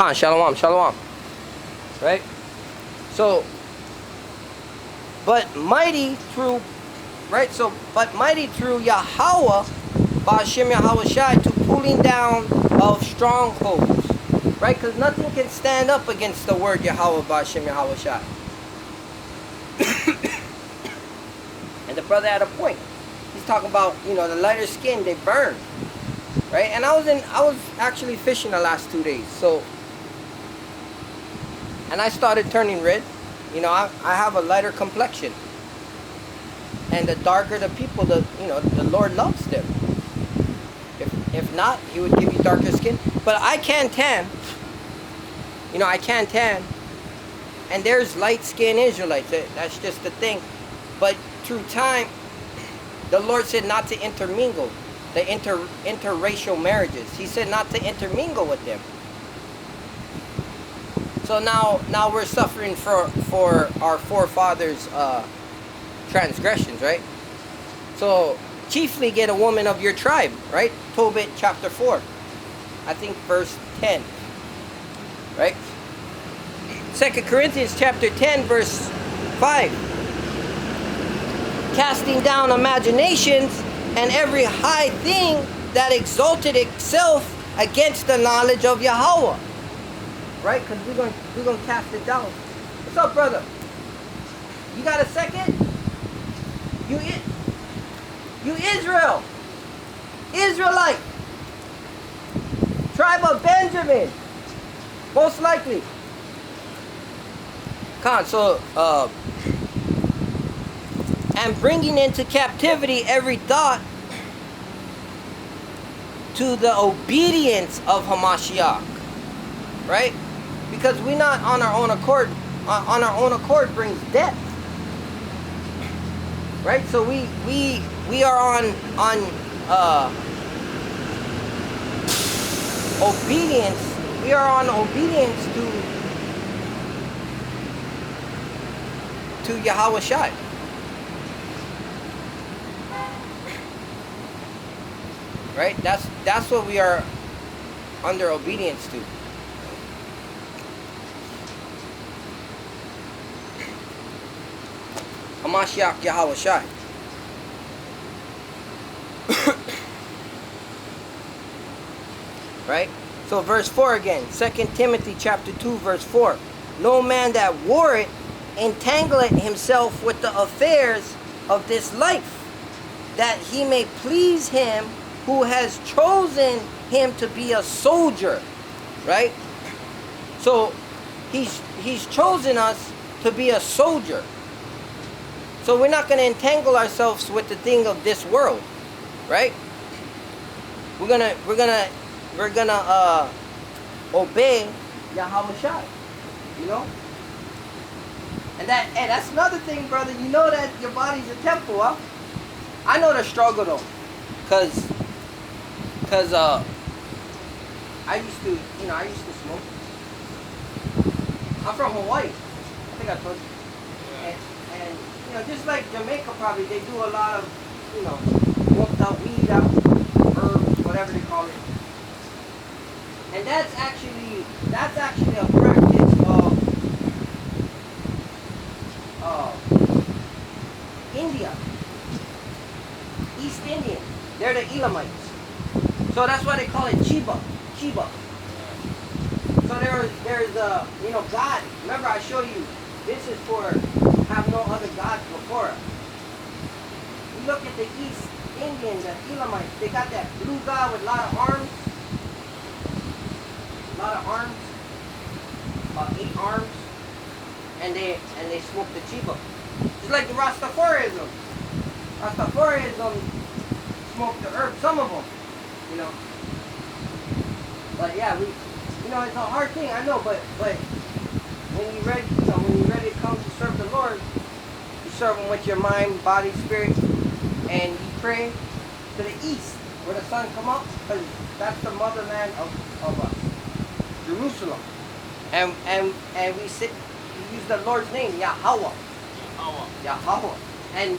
Khan, shalom, shalom. Right? So, but mighty through, right? So, but mighty through Yahweh, Ba'ashem Yahweh Shai, to pulling down of strongholds. Right? Because nothing can stand up against the word Yahweh, Ba'ashem Yahweh Shai. And the brother had a point. He's talking about, you know, the lighter skin, they burn. Right? And I was actually fishing the last 2 days. So, and I started turning red. You know, I have a lighter complexion. And the darker the people, the Lord loves them. If not, he would give you darker skin. But I can tan. You know, I can tan. And there's light-skinned Israelites. That's just the thing. But through time, the Lord said not to intermingle. The interracial marriages. He said not to intermingle with them. So now we're suffering for our forefathers' transgressions, right? So chiefly get a woman of your tribe, right? Tobit chapter 4, I think verse 10, right? 2 Corinthians chapter 10 verse 5. Casting down imaginations and every high thing that exalted itself against the knowledge of Yahweh. Right? Because we're gonna cast it down. What's up, brother? You got a second? You Israel. Israelite. Tribe of Benjamin. Most likely. Khan, so and bringing into captivity every thought to the obedience of Hamashiach. Right? Because we're not on our own accord. On our own accord brings death. Right? So we are on obedience. We are on obedience to Yahweh Shai. Right? That's what we are under obedience to. Hamashiach Yahweh Shai. Right? So verse 4 again. 2 Timothy chapter 2 verse 4. No man that warreth entangleth himself with the affairs of this life, that he may please him who has chosen him to be a soldier. Right? So he's chosen us to be a soldier. So we're not going to entangle ourselves with the thing of this world, right? We're gonna obey Yahweh Shai, you know. And that's another thing, brother. You know that your body's a temple, huh? I know the struggle though, cause I used to smoke. I'm from Hawaii. I think I told you. And you know, just like Jamaica probably, they do a lot of, you know, smoked out weed, out herbs, whatever they call it. And that's actually a practice of India. East Indian. They're the Elamites. So that's why they call it Chiba. So there's you know, God. Remember I showed you, this is for have no other gods before us. You look at the East Indians, the Elamites, they got that blue god with a lot of arms. About 8 arms. And they smoke the chiba. Just like the Rastafarianism. Rastafarianism smoke the herb, some of them, you know. But yeah, you know, it's a hard thing, I know, but when you're ready, you know, when you're ready to come to serve the Lord, you serve Him with your mind, body, spirit, and you pray to the east, where the sun come up, because that's the motherland of us, Jerusalem. And we use the Lord's name, Yahweh. Yahweh. And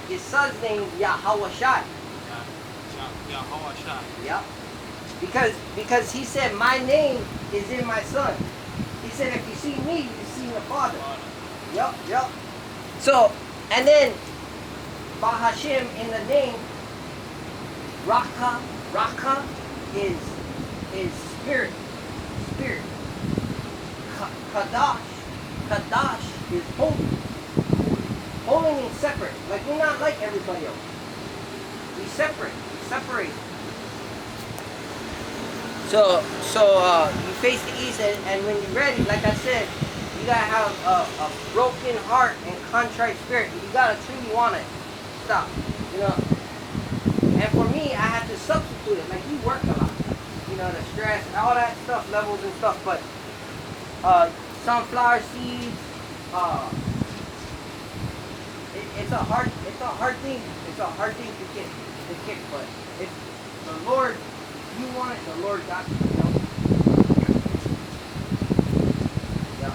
His son's name, Yahweh Shai. Yahweh Shai. Yep. Because he said, my name is in my son. He said, if you see me, you see the Father. Yup. So, and then Bahashim in the name, Raka is spirit. Kadash is holy. Holy means separate. Like, we're not like everybody else. We separate. We separate. So you face the east, and when you're ready, like I said, you gotta have a broken heart and contrite spirit. You gotta truly want it. Stop. You know. And for me, I had to substitute it. Like, you work a lot. You know, the stress, all that stuff, levels and stuff. But sunflower seeds. It's a hard thing. It's a hard thing to kick. But if the Lord, you want it, the Lord got you. You know? Yeah.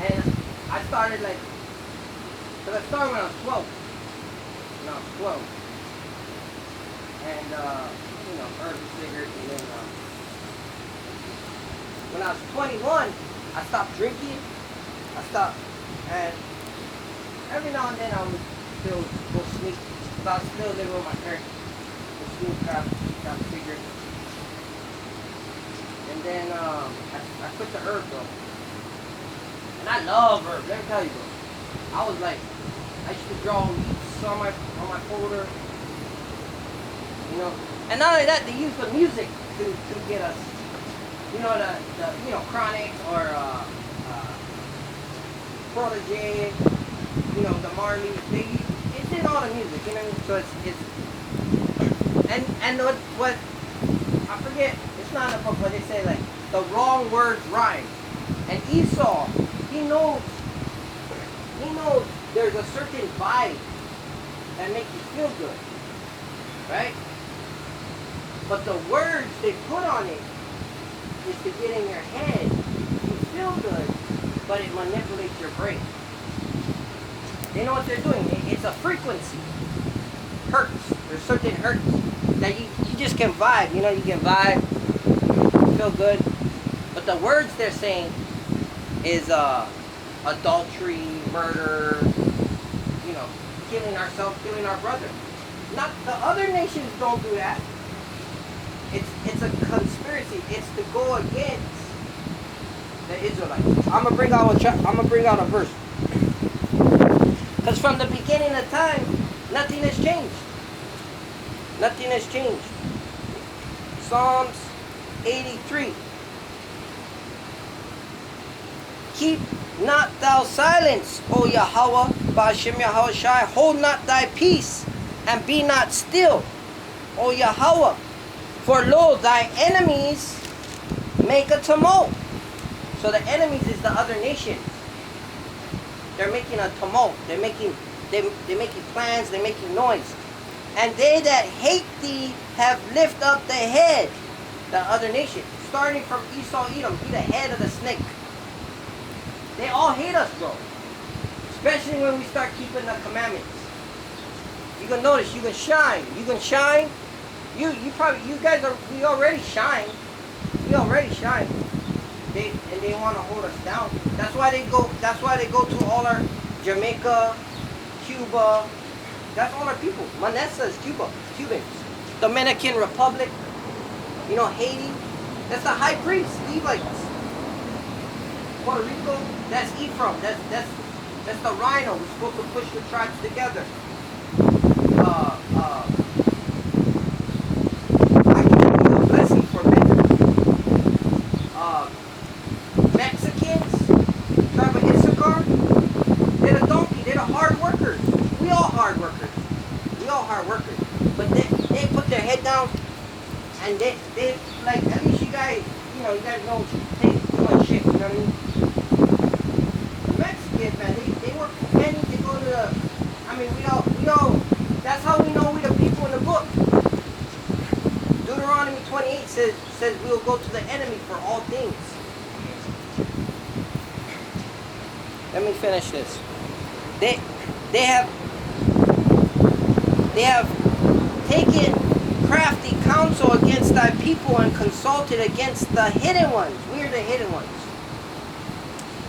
And I started because I started when I was 12. And earned a cigarette, and then when I was 21, I stopped drinking. And every now and then I would still go sneak, but I was still living with my parents. Sneak, grab a cigarette. And then I quit the herb though. And I love herbs, let me tell you bro. I used to draw leaves on my folder. You know. And not only that, they use the music to get us. You know, the Chronic or Protege, you know, the Marley, it's in all the music, you know. So it's and what I forget, it's not in the book, but they say like the wrong words rhyme. And Esau, he knows there's a certain vibe that makes you feel good, right? But the words they put on it is to get in your head. You feel good, but it manipulates your brain. They know what they're doing. It's a frequency. Hertz. There's certain hertz that you just can vibe. You know, you can vibe, feel good. But the words they're saying is adultery, murder, you know, killing ourselves, killing our brother. Not the other nations don't do that. It's a conspiracy. It's to go against the Israelites. I'm gonna bring out a verse. Because from the beginning of time, nothing has changed. Nothing has changed. Psalms 83. Keep not thou silence, O Yahweh, Ba'ashem Yahweh Shai. Hold not thy peace, and be not still, O Yahweh. For lo, thy enemies make a tumult. So the enemies is the other nations. They're making a tumult. They're making plans. They're making noise. And they that hate thee have lift up the head. The other nation, starting from Esau, Edom, he the head of the snake. They all hate us, bro. Especially when we start keeping the commandments. You can notice. You can shine. You can shine. We already shine. We already shine. They want to hold us down. That's why they go to all our Jamaica, Cuba. That's all our people. Manessa is Cubans. Dominican Republic. You know, Haiti. That's the high priest, Levites. Puerto Rico, that's Ephraim. That's the rhino. We're supposed to push the tribes together. I can give you the blessing for Mexicans, tribe of Issachar, they're the donkey, they're the hard workers. We all hard workers. But they put their head down and they like, at least you guys don't take too much shit, you know what I mean? The Mexicans, man, they work for pennies, they go to the, we all, that's how we know we the people in the book. Deuteronomy 28 says we will go to the enemy for all things. Let me finish this. They have taken craft crafty counsel against thy people and consulted against the hidden ones. We are the hidden ones.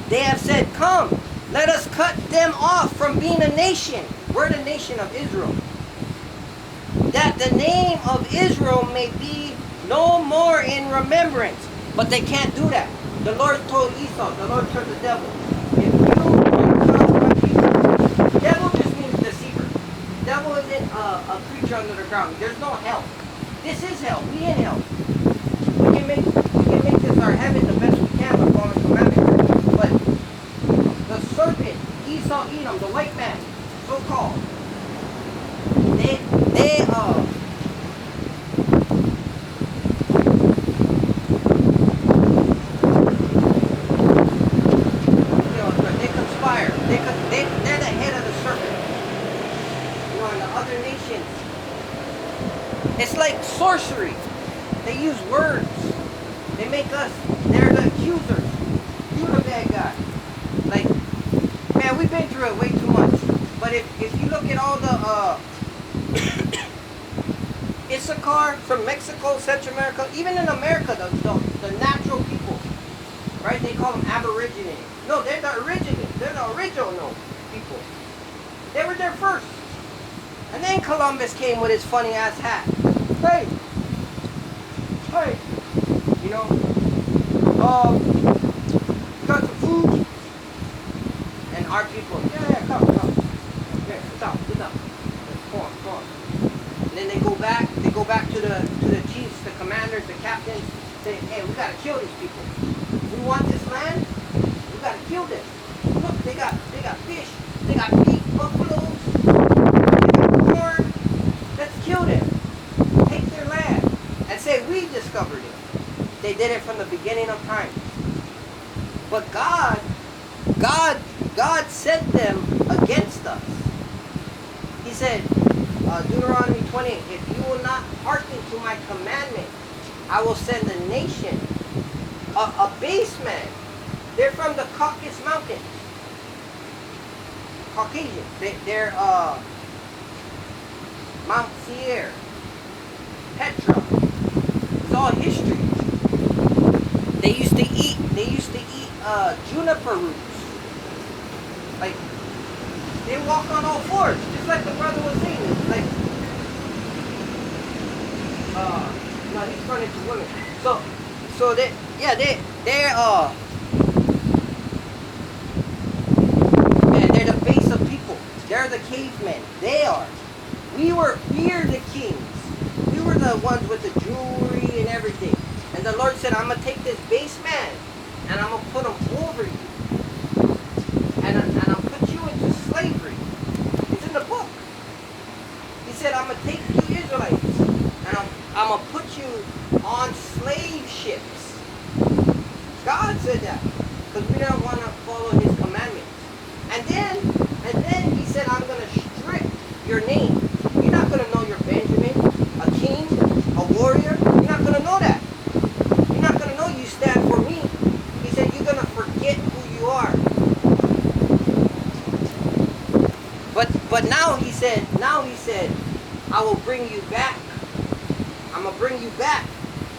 They have said, come, let us cut them off from being a nation. We're the nation of Israel. That the name of Israel may be no more in remembrance. But they can't do that. The Lord told Esau, the Lord told the devil, if you don't cut my people, devil just means deceiver. Devil isn't a creature under the ground. There's no hell. This is hell. We in hell. We can make this our heaven the best we can by following commandments. But the serpent, Esau, Edom, the white man, so called, they conspire. They're the head of the serpent. You know, in the other nations, it's like sorcery. They use words. They make us, they're the accusers. You're the bad guy. Like, man, we've been through it way too much. But if you look at all the Issachar from Mexico, Central America, even in America, the natural people, right? They call them aborigines. No, they're the originals. They're the original people. They were there first. And then Columbus came with his funny ass hat. Hey! Hey! You know? You got some food? And our people, yeah, come. Yeah, sit down. Come on. And then they go back to the chiefs, the commanders, the captains, say, hey, we gotta kill these people. We want this land, we gotta kill them. Look, they got fish, they got meat, buffaloes, they got corn. Let's kill them. Take their land. And say we discovered it. They did it from the beginning of time. But God set them against us. He said, Deuteronomy 20, if you will not hearken to my commandment, I will send a nation, a base man. They're from the Caucasus Mountains. Caucasians. They're Mount Seir, Petra. It's all history. They used to eat juniper roots. Like, they walk on all fours, just like the brother was saying. Like, no, he's running to women. So they're the base of people. They're the cavemen. They are. We're the kings. We were the ones with the jewelry and everything. And the Lord said, I'm gonna take this base man and I'm gonna put him over you. And I'll put you into slavery. It's in the book. He said, I'm going to take you Israelites and I'm going to put you on slave ships. God said that because we don't want to follow his commandments. And then he said, I'm going to strip your name. You're not going to know you're Benjamin, a king, a warrior. You're not going to know that. You're not going to know you stand for me. He said, you're going to forget who you are. But now he said, I will bring you back. I'm going to bring you back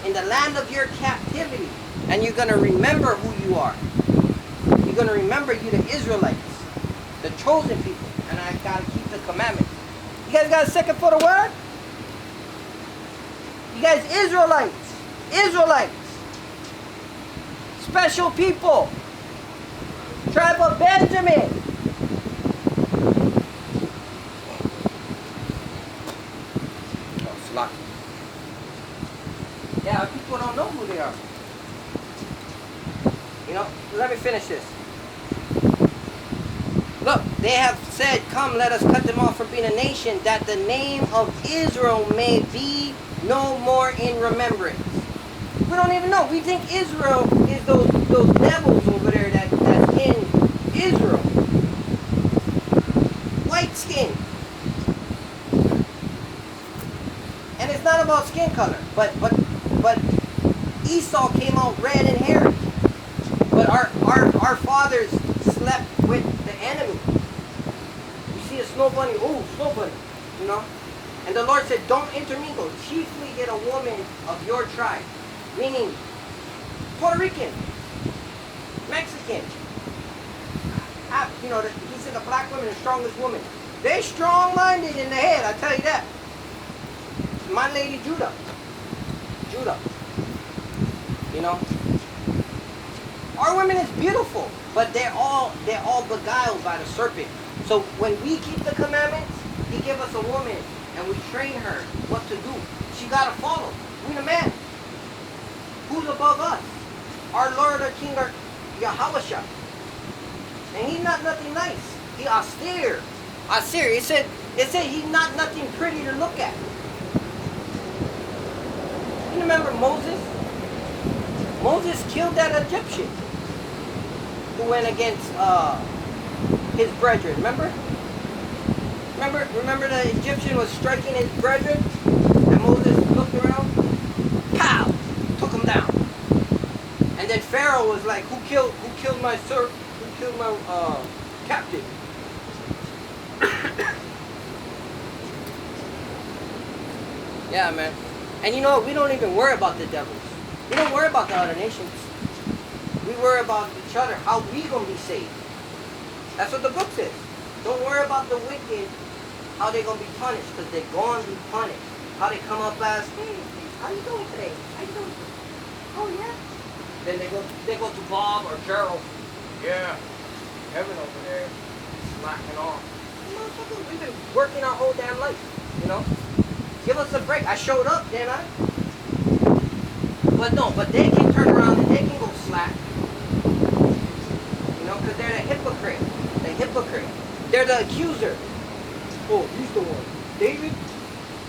in the land of your captivity. And you're going to remember who you are. You're going to remember you the Israelites, the chosen people. And I got to keep the commandments. You guys got a second for the word? You guys Israelites. Special people. Tribe of Benjamin. Yeah, people don't know who they are. You know, let me finish this. Look, they have said, come, let us cut them off from being a nation, that the name of Israel may be no more in remembrance. We don't even know. We think Israel is those devils over there that's in Israel. White skin. And it's not about skin color, but Esau came out red and hairy. But our fathers slept with the enemy. You see a snow bunny, oh, snow bunny, you know? And the Lord said, don't intermingle. Chiefly get a woman of your tribe. Meaning, Puerto Rican, Mexican. You know, he said the black women are the strongest woman. They're strong-minded in the head, I tell you that. My lady Judah. You know? Our women is beautiful, but they're all beguiled by the serpent. So when we keep the commandments, he give us a woman and we train her what to do. She gotta follow. We the man. Who's above us? Our Lord, our King, our Yahweh. And he's not nothing nice. He austere. It said he's not nothing pretty to look at. You remember Moses? Moses killed that Egyptian who went against his brethren. Remember? Remember the Egyptian was striking his brethren? And Moses looked around. Pow! Took him down. And then Pharaoh was like, who killed my servant? Who killed my captain? Yeah, man. And you know what? We don't even worry about the devils. We don't worry about the other nations. We worry about each other. How we gonna be saved? That's what the book says. Don't worry about the wicked. How they gonna be punished? Because they're going to be punished. How they come up as, hey, how you doing today? How you doing? Oh yeah. Then they go to Bob or Gerald. Yeah. Heaven over there, slacking off. Motherfucker, we've been working our whole damn life. You know. Give us a break. I showed up, didn't I? But they can turn around and they can go slack. You know, because they're the hypocrite. They're the accuser. Oh, he's the one. David?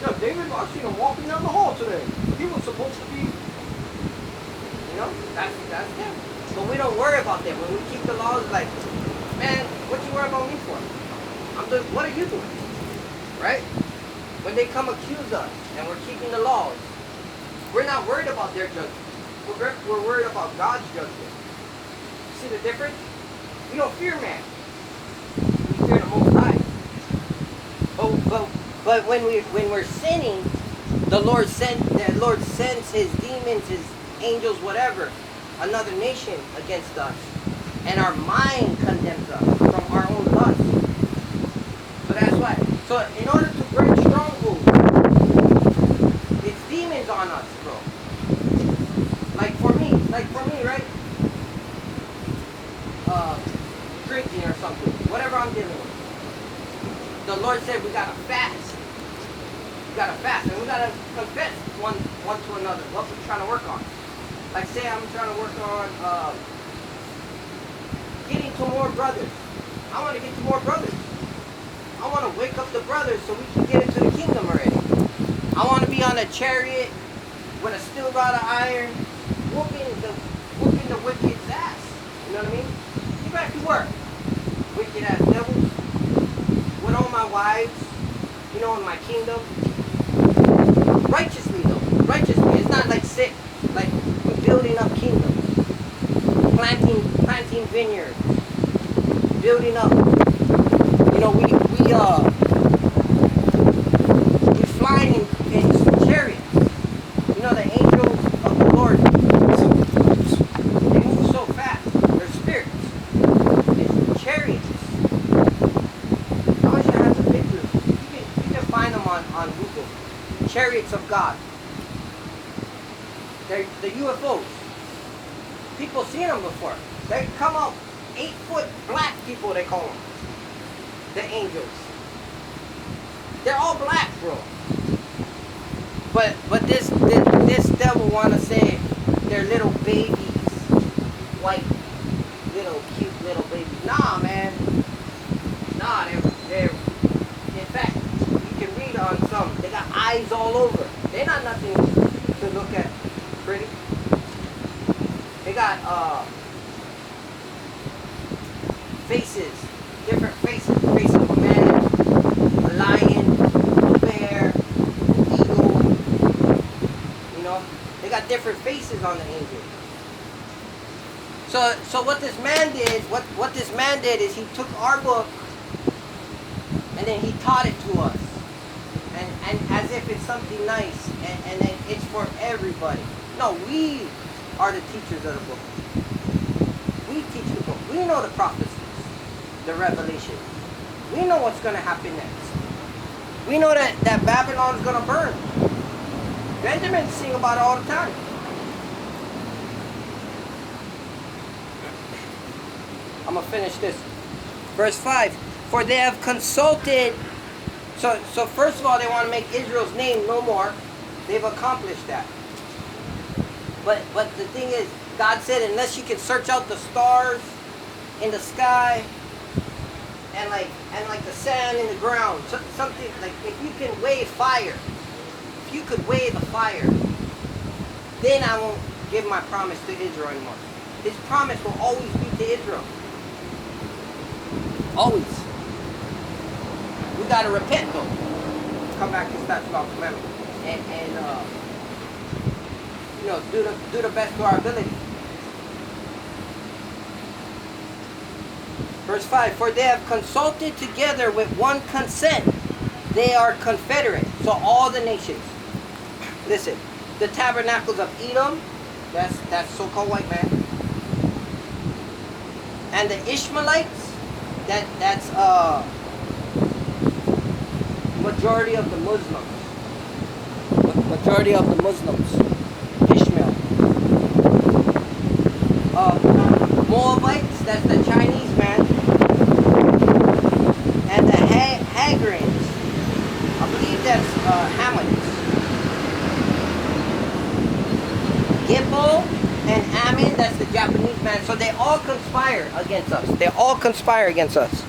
Yeah, David, I seen him walking down the hall today. He was supposed to be... You know, that's them. But we don't worry about them. When we keep the laws, like, man, what you worry about me for? What are you doing? Right? When they come accuse us and we're keeping the laws, we're not worried about their judgment. We're worried about God's judgment. See the difference? We don't fear man. We fear the Most High. But when we're sinning, the Lord sends his demons, his angels, whatever, another nation against us. And our mind condemns us from our own lust. So that's why. So in order to break strongholds, it's demons on us, bro. Like for me, right? Drinking or something, whatever I'm dealing with. The Lord said we gotta fast. We gotta fast, and we gotta confess one to another what we're trying to work on. Like say I'm trying to work on getting to more brothers. I want to get to more brothers. I want to wake up the brothers so we can get into the kingdom already. I want to be on a chariot with a steel rod of iron, whooping the wicked's ass. You know what I mean? Get back to work. Wicked ass devils. With all my wives, you know, in my kingdom. Righteously though. Righteously. It's not like sick. Like we're building up kingdoms. Planting vineyards. Building up. You know, we fly in chariots. You know, the angels of the Lord, they move so fast. They're spirits. It's chariots. I wish I had the pictures. You can find them on Google. Chariots of God. They're the UFOs. People seen them before. They come out 8-foot black people, they call them. The angels. They're all black, bro. But this devil wanna say they're little babies, white, little cute little babies. Nah, man. Nah, they're. In fact, you can read on some. They got eyes all over. They're not nothing to look at. Pretty. They got faces. Different faces. The face of a man, a lion, a bear, an eagle. You know, they got different faces on the angels. So what this man did is he took our book and then he taught it to us. and as if it's something nice, and then it's for everybody. No, we are the teachers of the book. We teach the book. We know the prophecies, the revelation. We know what's going to happen next. We know that Babylon's going to burn. Benjamin sing about it all the time. I'm going to finish this. Verse 5. For they have consulted. So first of all, they want to make Israel's name no more. They've accomplished that. But the thing is, God said, unless you can search out the stars in the sky and like the sand in the ground, something like if you can weigh fire, if you could weigh the fire, then I won't give my promise to Israel anymore. His promise will always be to Israel. Always. We gotta repent though. Come back to statute law commandment and you know, do the best to our ability. Verse 5, for they have consulted together with one consent. They are confederate. So all the nations. Listen, the tabernacles of Edom, that's so-called white man. And the Ishmaelites, that's majority of the Muslims. Majority of the Muslims. Ishmael. Moabites, that's the Chinese man. And the Hagarians, I believe that's Hamites. Gibbo and Ammon, that's the Japanese man. So they all conspire against us. They all conspire against us.